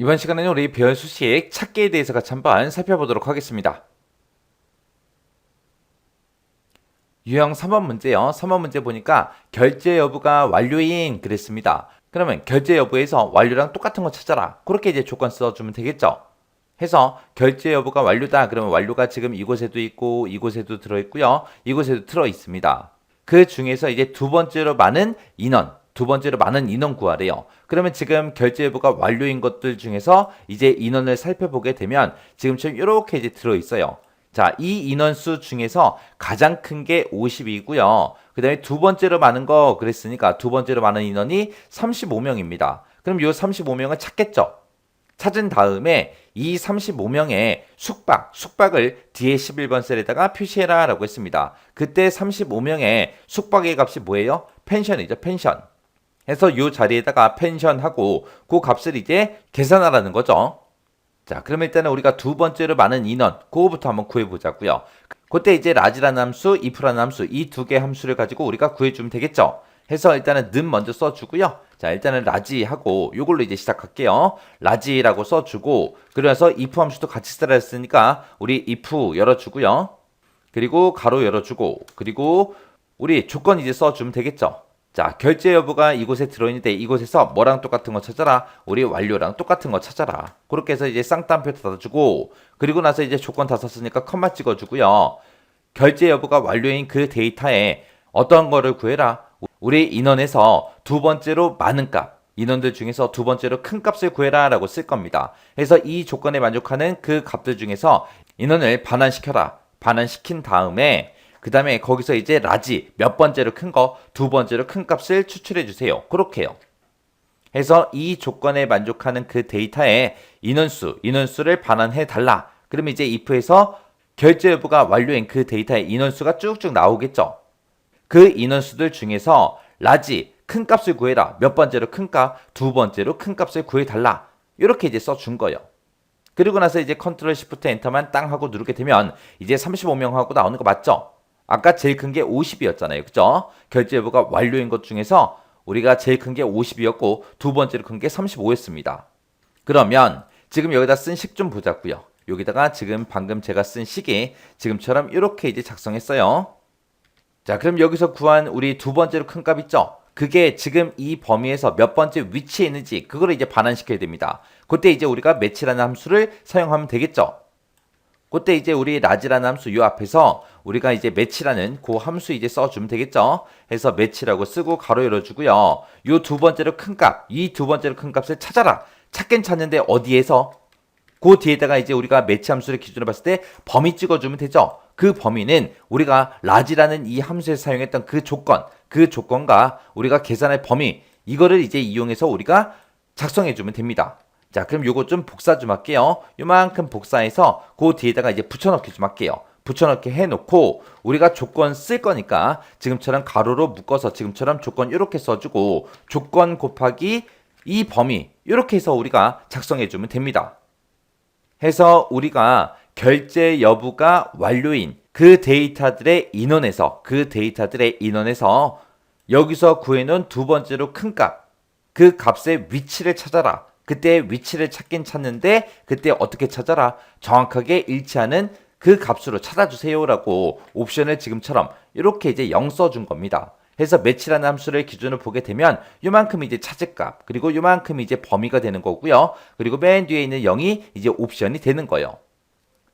이번 시간에는 우리 배열 수식 찾기에 대해서 같이 한번 살펴보도록 하겠습니다. 유형 3번 문제요. 3번 문제 보니까 결제 여부가 완료인 그랬습니다. 그러면 결제 여부에서 완료랑 똑같은 거 찾아라. 그렇게 이제 조건 써주면 되겠죠. 해서 결제 여부가 완료다. 그러면 완료가 지금 이곳에도 있고 이곳에도 들어있고요. 이곳에도 들어있습니다. 그 중에서 이제 두 번째로 많은 인원 구하래요. 그러면 지금 결제 여부가 완료인 것들 중에서 이제 인원을 살펴보게 되면 지금처럼 이렇게 이제 들어있어요. 자, 이 인원수 중에서 가장 큰 게 50이고요. 그 다음에 두 번째로 많은 거 그랬으니까 두 번째로 많은 인원이 35명입니다. 그럼 이 35명을 찾겠죠. 찾은 다음에 이 35명의 숙박을 뒤에 11번 셀에다가 표시해라 라고 했습니다. 그때 35명의 숙박의 값이 뭐예요? 펜션이죠, 펜션. 해서 이 자리에다가 펜션하고 그 값을 이제 계산하라는 거죠. 자, 그러면 일단은 우리가 두 번째로 많은 인원, 그거부터 한번 구해보자고요. 그때 이제 라지라는 함수, if라는 함수, 이 두 개의 함수를 가지고 우리가 구해주면 되겠죠. 해서 일단은 는 먼저 써주고요. 자, 일단은 라지하고 요걸로 이제 시작할게요. 라지라고 써주고, 그래서 if 함수도 같이 쓰라 했으니까 우리 if 열어주고요. 그리고 가로 열어주고, 그리고 우리 조건 이제 써주면 되겠죠. 자, 결제 여부가 이곳에 들어있는데 이곳에서 뭐랑 똑같은 거 찾아라. 우리 완료랑 똑같은 거 찾아라. 그렇게 해서 이제 쌍따옴표 닫아주고, 그리고 나서 이제 조건 다 썼으니까 컴마 찍어주고요. 결제 여부가 완료인 그 데이터에 어떤 거를 구해라. 우리 인원에서 두 번째로 많은 값, 인원들 중에서 두 번째로 큰 값을 구해라 라고 쓸 겁니다. 그래서 이 조건에 만족하는 그 값들 중에서 인원을 반환시켜라. 반환시킨 다음에 그 다음에 거기서 이제 라지 몇 번째로 큰 거, 두 번째로 큰 값을 추출해 주세요. 그렇게요. 해서 이 조건에 만족하는 그 데이터에 인원수를 반환해 달라. 그러면 이제 if에서 결제 여부가 완료인 그 데이터에 인원수가 쭉쭉 나오겠죠. 그 인원수들 중에서 라지 큰 값을 구해라. 몇 번째로 큰 값, 두 번째로 큰 값을 구해 달라. 이렇게 이제 써준 거예요. 그리고 나서 이제 컨트롤 시프트 엔터만 땅 하고 누르게 되면 이제 35명 하고 나오는 거 맞죠? 아까 제일 큰 게 50이었잖아요. 그죠? 결제 여부가 완료인 것 중에서 우리가 제일 큰 게 50이었고 두 번째로 큰 게 35였습니다. 그러면 지금 여기다 쓴 식 좀 보자고요. 여기다가 지금 방금 제가 쓴 식이 지금처럼 이렇게 이제 작성했어요. 자, 그럼 여기서 구한 우리 두 번째로 큰 값 있죠? 그게 지금 이 범위에서 몇 번째 위치에 있는지 그거를 이제 반환시켜야 됩니다. 그때 이제 우리가 매치라는 함수를 사용하면 되겠죠? 그때 이제 우리 라지라는 함수 요 앞에서 우리가 이제 매치라는 그 함수 이제 써주면 되겠죠. 해서 매치라고 쓰고 가로 열어주고요. 요 두 번째로 큰 값, 이 두 번째로 큰 값을 찾아라. 찾긴 찾는데 어디에서? 그 뒤에다가 이제 우리가 매치 함수를 기준으로 봤을 때 범위 찍어주면 되죠. 그 범위는 우리가 라지라는 이 함수에서 사용했던 그 조건과 우리가 계산할 범위, 이거를 이제 이용해서 우리가 작성해주면 됩니다. 자, 그럼 요거 좀 복사 좀 할게요. 요만큼 복사해서 그 뒤에다가 이제 붙여넣기 좀 할게요. 붙여넣기 해놓고 우리가 조건 쓸 거니까 지금처럼 가로로 묶어서 지금처럼 조건 이렇게 써주고 조건 곱하기 이 범위 이렇게 해서 우리가 작성해주면 됩니다. 해서 우리가 결제 여부가 완료인 그 데이터들의 인원에서 여기서 구해놓은 두 번째로 큰 값, 그 값의 위치를 찾아라. 그때 위치를 찾긴 찾는데 그때 어떻게 찾아라? 정확하게 일치하는 그 값으로 찾아주세요라고 옵션을 지금처럼 이렇게 이제 0 써준 겁니다. 해서 매치라는 함수를 기준으로 보게 되면 요만큼 이제 찾을 값, 그리고 요만큼 이제 범위가 되는 거고요. 그리고 맨 뒤에 있는 0이 이제 옵션이 되는 거예요.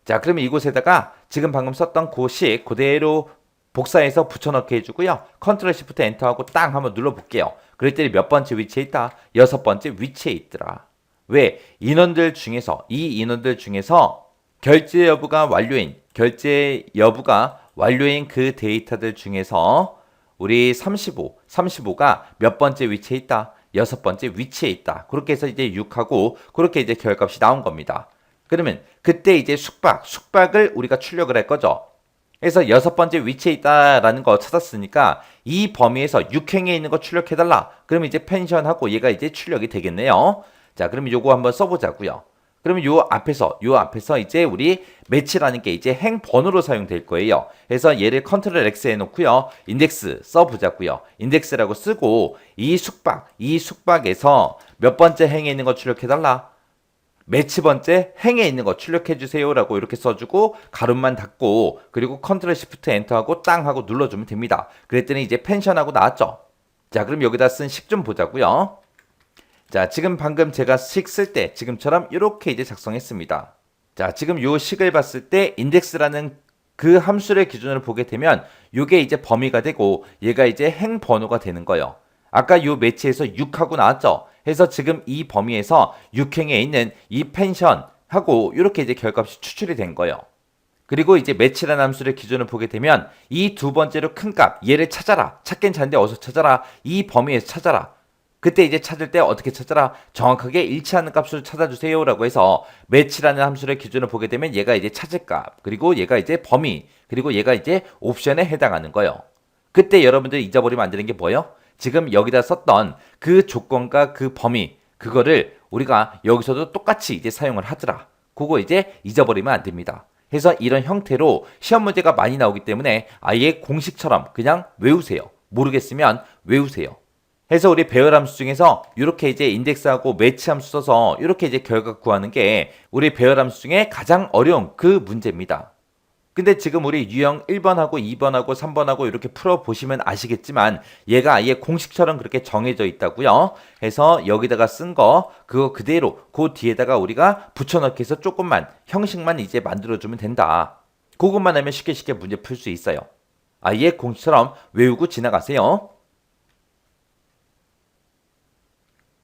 자, 그러면 이곳에다가 지금 방금 썼던 그 식 그대로 복사해서 붙여넣기 해주고요. 컨트롤 시프트 엔터하고 땅 한번 눌러볼게요. 그랬더니 몇 번째 위치에 있다? 6번째 위치에 있더라. 왜? 이 인원들 중에서 결제 여부가 완료인 그 데이터들 중에서 우리 35가 몇 번째 위치에 있다? 6번째 위치에 있다. 그렇게 해서 이제 6하고 그렇게 이제 결값이 나온 겁니다. 그러면 그때 이제 숙박을 우리가 출력을 할 거죠. 그래서 6번째 위치에 있다라는 거 찾았으니까 이 범위에서 6행에 있는 거 출력해달라. 그러면 이제 펜션하고 얘가 이제 출력이 되겠네요. 자, 그럼 요거 한번 써보자고요. 그러면 요 앞에서 이제 우리 매치라는 게 이제 행 번호로 사용될 거예요. 그래서 얘를 컨트롤 X 해놓고요. 인덱스 써보자고요. 인덱스라고 쓰고 이 숙박에서 몇 번째 행에 있는 거 출력해달라. 매치 번째 행에 있는 거 출력해 주세요라고 이렇게 써주고 가름만 닫고 그리고 컨트롤 시프트 엔터하고 땅 하고 눌러주면 됩니다. 그랬더니 이제 펜션하고 나왔죠. 자, 그럼 여기다 쓴 식 좀 보자고요. 자, 지금 방금 제가 식 쓸 때 지금처럼 이렇게 이제 작성했습니다. 자, 지금 요 식을 봤을 때 인덱스라는 그 함수를 기준으로 보게 되면 요게 이제 범위가 되고 얘가 이제 행 번호가 되는 거예요. 아까 요 매치에서 6하고 나왔죠. 해서 지금 이 범위에서 6행에 있는 이 펜션하고 이렇게 이제 결값이 추출이 된 거예요. 그리고 이제 매치라는 함수를 기준으로 보게 되면 이 두 번째로 큰 값, 얘를 찾아라. 찾긴 찾는데 어디서 찾아라. 이 범위에서 찾아라. 그때 이제 찾을 때 어떻게 찾아라? 정확하게 일치하는 값을 찾아주세요 라고 해서 매치라는 함수를 기준으로 보게 되면 얘가 이제 찾을 값, 그리고 얘가 이제 범위, 그리고 얘가 이제 옵션에 해당하는 거예요. 그때 여러분들이 잊어버리면 안 되는 게 뭐예요? 지금 여기다 썼던 그 조건과 그 범위, 그거를 우리가 여기서도 똑같이 이제 사용을 하더라. 그거 이제 잊어버리면 안 됩니다. 그래서 이런 형태로 시험 문제가 많이 나오기 때문에 아예 공식처럼 그냥 외우세요. 모르겠으면 외우세요. 해서 우리 배열 함수 중에서 이렇게 이제 인덱스하고 매치 함수 써서 이렇게 이제 결과 구하는 게 우리 배열 함수 중에 가장 어려운 그 문제입니다. 근데 지금 우리 유형 1번하고 2번하고 3번하고 이렇게 풀어보시면 아시겠지만 얘가 아예 공식처럼 그렇게 정해져 있다고요. 해서 여기다가 쓴 거 그거 그대로 그 뒤에다가 우리가 붙여넣기 해서 조금만 형식만 이제 만들어주면 된다. 그것만 하면 쉽게 문제 풀 수 있어요. 아예 공식처럼 외우고 지나가세요.